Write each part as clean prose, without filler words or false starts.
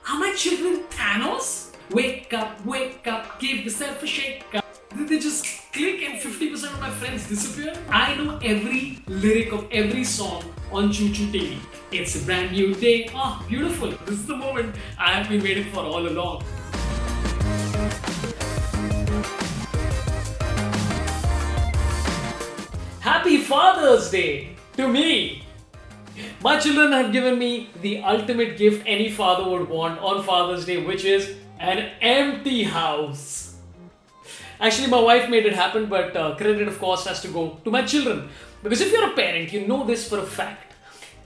Are my children Thanos? Wake up, give yourself a shake up. They just click and 50% of my friends disappear. I know every lyric of every song on Choo Choo TV. It's a brand new day. Oh, beautiful. This is the moment I have been waiting for all along. Happy Father's Day to me. My children have given me the ultimate gift any father would want on Father's Day, which is an empty house. Actually, my wife made it happen, but credit, of course, has to go to my children. Because if you're a parent, you know this for a fact.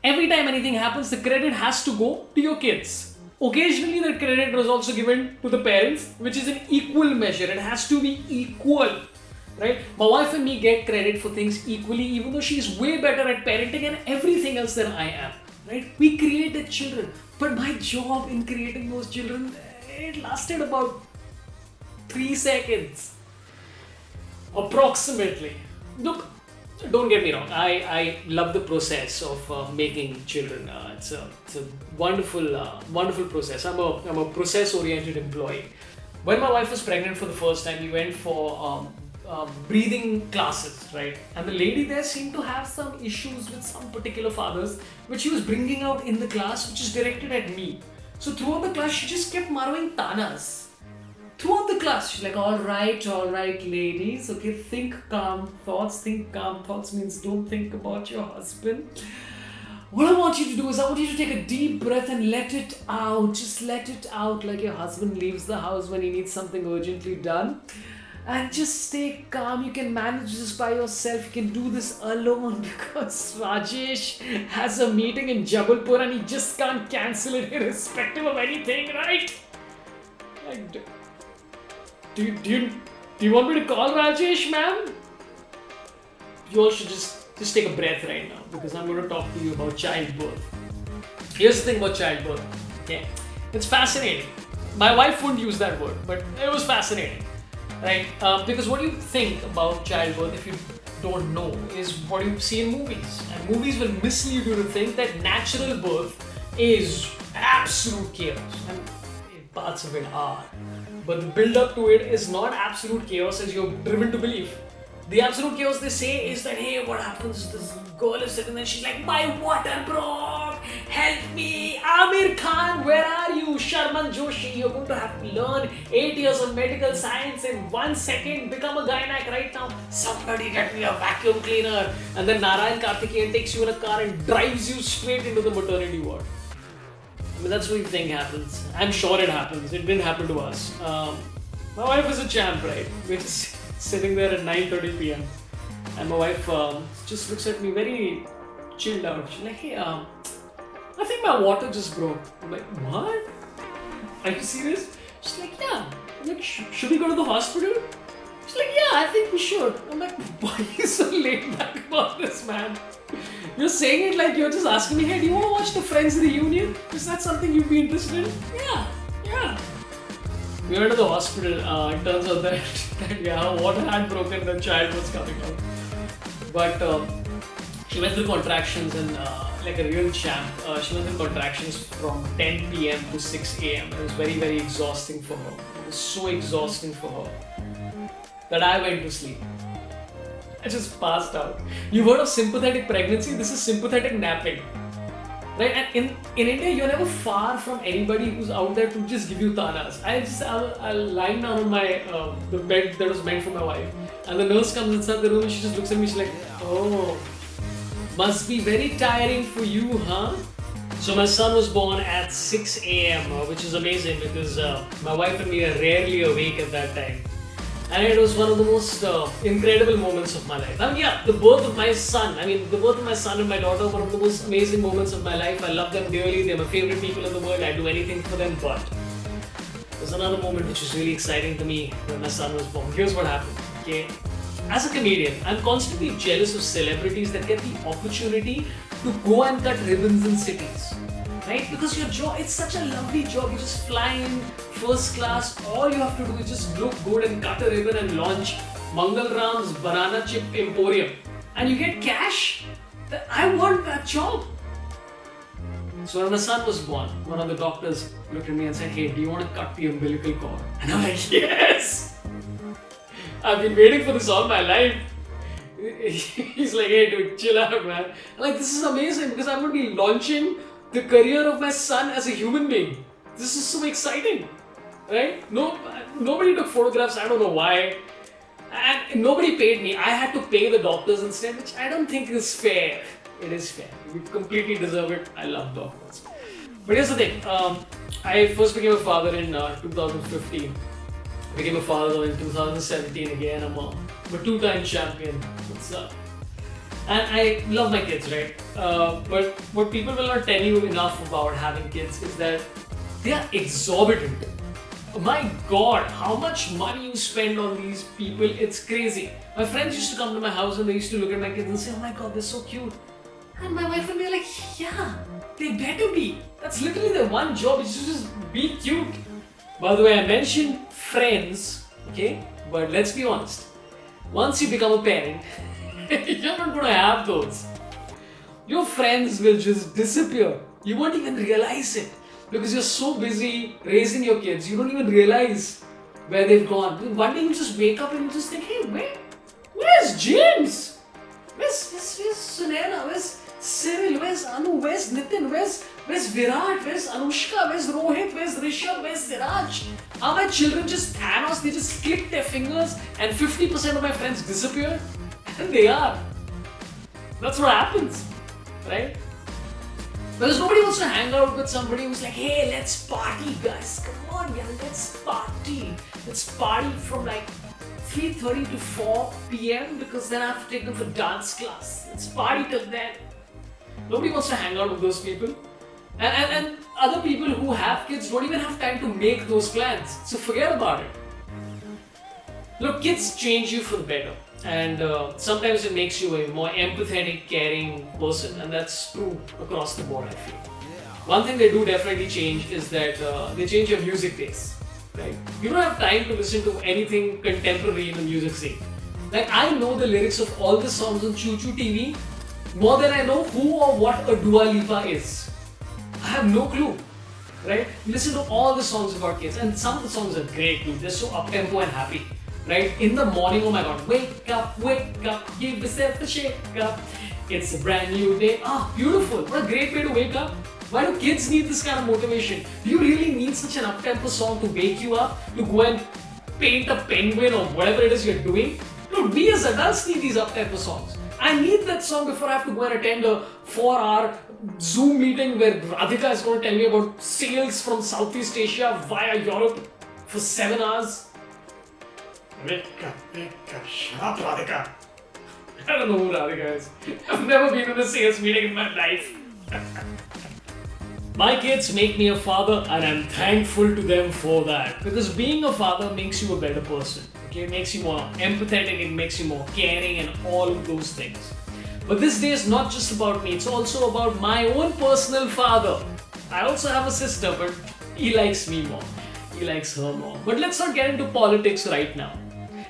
Every time anything happens, the credit has to go to your kids. Occasionally, the credit was also given to the parents, which is an equal measure. It has to be equal. Right? My wife and me get credit for things equally, even though she's way better at parenting and everything else than I am. Right? We created children, but my job in creating those children, it lasted about 3 seconds. Approximately. Look, don't get me wrong. I love the process of making children. It's a wonderful process. I'm a process-oriented employee. When my wife was pregnant for the first time, we went for breathing classes, right? And the lady there seemed to have some issues with some particular fathers, which she was bringing out in the class, which is directed at me. So throughout the class, she just kept murmuring tanas. Throughout the class, she's like, all right, ladies, okay, think calm thoughts. Think calm thoughts means don't think about your husband. What I want you to do is I want you to take a deep breath and let it out. Just let it out like your husband leaves the house when he needs something urgently done. And just stay calm. You can manage this by yourself. You can do this alone because Rajesh has a meeting in Jabalpur and he just can't cancel it irrespective of anything, right? Like, do you want me to call Rajesh, ma'am? You all should just take a breath right now because I'm going to talk to you about childbirth. Here's the thing about childbirth. Okay, it's fascinating. My wife wouldn't use that word, but it was fascinating. Right? Because what you think about childbirth, if you don't know, is what you see in movies. And movies will mislead you to think that natural birth is absolute chaos. And parts of it are. But the build up to it is not absolute chaos as you're driven to believe. The absolute chaos they say is that, hey, what happens? This girl is sitting there, she's like, my water broke, help me, Amir Khan, where are you? Sharman Joshi, you're going to have to learn 8 years of medical science in 1 second, become a gynac right now. Somebody get me a vacuum cleaner. And then Narayan Karthikeyan takes you in a car and drives you straight into the maternity ward. I mean, that's what you think happens. I'm sure it happens. It didn't happen to us. My wife is a champ, right? We're just sitting there at 9:30 p.m. and my wife just looks at me very chilled out. She's like, hey, I think my water just broke. I'm like, what? Are you serious? She's like, yeah. I'm like, should we go to the hospital? She's like, yeah, I think we should. I'm like, why are you so laid back about this, man? You're saying it like you're just asking me, hey, do you want to watch the Friends reunion? Is that something you'd be interested in? Yeah. We went to the hospital. It turns out that her water had broken, the child was coming out. But she went through contractions and like a real champ. She went through contractions from 10 p.m. to 6 a.m. It was very, very exhausting for her. It was so exhausting for her that I went to sleep. I just passed out. You've heard of sympathetic pregnancy? This is sympathetic napping. Right? And in India, you're never far from anybody who's out there to just give you tanas. I'll lie down on my the bed that was meant for my wife, and the nurse comes inside the room and she just looks at me. She's like, "Oh, must be very tiring for you, huh?" So my son was born at 6 a.m., which is amazing because my wife and me are rarely awake at that time. And it was one of the most incredible moments of my life. I mean, yeah, the birth of my son and my daughter, one of the most amazing moments of my life. I love them dearly. They're my favorite people in the world. I'd do anything for them. But there's another moment which was really exciting to me when my son was born. Here's what happened. Okay, as a comedian, I'm constantly jealous of celebrities that get the opportunity to go and cut ribbons in cities. Right? Because your job, it's such a lovely job. You just fly in first class. All you have to do is just look good and cut a ribbon and launch Mangal Ram's Banana Chip Emporium. And you get cash. I want that job. So when my son was born, one of the doctors looked at me and said, "Hey, do you want to cut the umbilical cord?" And I'm like, "Yes! I've been waiting for this all my life." He's like, "Hey dude, chill out, man." I'm like, this is amazing because I'm going to be launching the career of my son as a human being. This is so exciting, right? No, nobody took photographs. I don't know why. And nobody paid me. I had to pay the doctors instead, which I don't think is fair. It is fair. We completely deserve it. I love doctors. But here's the thing. I first became a father in 2015. Became a father in 2017 again. I'm a two-time champion. What's up? And I love my kids, right? But what people will not tell you enough about having kids is that they are exorbitant. My God, how much money you spend on these people, it's crazy. My friends used to come to my house and they used to look at my kids and say, "Oh my God, they're so cute." And my wife would be like, "Yeah, they better be. That's literally their one job, is to just be cute." By the way, I mentioned friends, okay? But let's be honest. Once you become a parent, you're not going to have those. Your friends will just disappear. You won't even realize it. Because you're so busy raising your kids, you don't even realize where they've gone. One day you just wake up and you just think, "Hey, where's James? Where's Sunena? Where's Cyril? Where's Anu? Where's Nitin? Where's Virat? Where's Anushka? Where's Rohit? Where's Rishabh? Where's Siraj?" Are my children just Thanos? They just click their fingers and 50% of my friends disappear? And they are. That's what happens, right? Because nobody wants to hang out with somebody who's like, "Hey, let's party, guys. Come on, yeah, let's party. Let's party from like 3:30 to 4 p.m. because then I have to take them for dance class. Let's party till then." Nobody wants to hang out with those people. And other people who have kids don't even have time to make those plans. So forget about it. Look, kids change you for the better. And sometimes it makes you a more empathetic, caring person, and that's true across the board, I feel. One thing they do definitely change is that they change your music taste, right? You don't have time to listen to anything contemporary in the music scene. Like, I know the lyrics of all the songs on Choo Choo TV more than I know who or what a Dua Lipa is. I have no clue, right? Listen to all the songs of our kids, and some of the songs are great, dude. They're so up-tempo and happy. Right? In the morning, oh my God, wake up, give yourself a shake up. It's a brand new day. Ah, beautiful. What a great way to wake up. Why do kids need this kind of motivation? Do you really need such an up-tempo song to wake you up? To go and paint a penguin or whatever it is you're doing? No, we as adults need these up-tempo songs. I need that song before I have to go and attend a 4-hour Zoom meeting where Radhika is going to tell me about sales from Southeast Asia via Europe for 7 hours. Radhika, shut up, Radhika. I don't know who Radhika is. I've never been in a sales meeting in my life. My kids make me a father, and I'm thankful to them for that. Because being a father makes you a better person. Okay, it makes you more empathetic, it makes you more caring, and all of those things. But this day is not just about me, it's also about my own personal father. I also have a sister, but he likes me more. He likes her more. But let's not get into politics right now.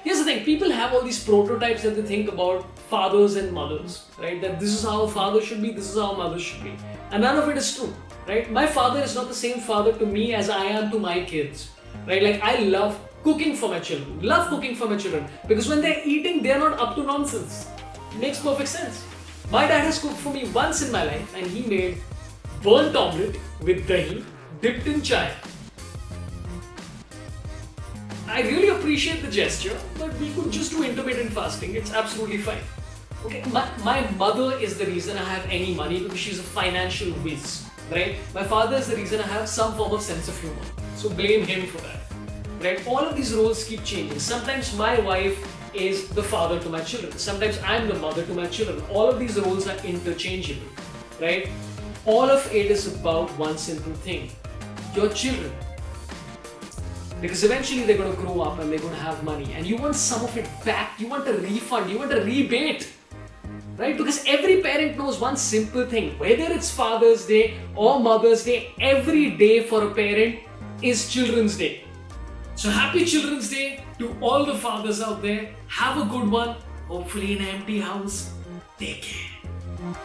Here's the thing, people have all these prototypes that they think about fathers and mothers, right? That this is how a father should be, this is how a mother should be. And none of it is true, right? My father is not the same father to me as I am to my kids, right? Like, I love cooking for my children, because when they're eating, they're not up to nonsense. It makes perfect sense. My dad has cooked for me once in my life, and he made burnt omelette with dahi dipped in chai. I really appreciate the gesture, but we could just do intermittent fasting. It's absolutely fine. Okay, my mother is the reason I have any money because she's a financial whiz, right? My father is the reason I have some form of sense of humor. So blame him for that, right? All of these roles keep changing. Sometimes my wife is the father to my children. Sometimes I'm the mother to my children. All of these roles are interchangeable, right? All of it is about one simple thing: your children. Because eventually they're going to grow up and they're going to have money, and you want some of it back, you want a refund, you want a rebate, right? Because every parent knows one simple thing: whether it's Father's Day or Mother's Day, every day for a parent is Children's Day. So happy Children's Day to all the fathers out there. Have a good one, hopefully in an empty house. Take care.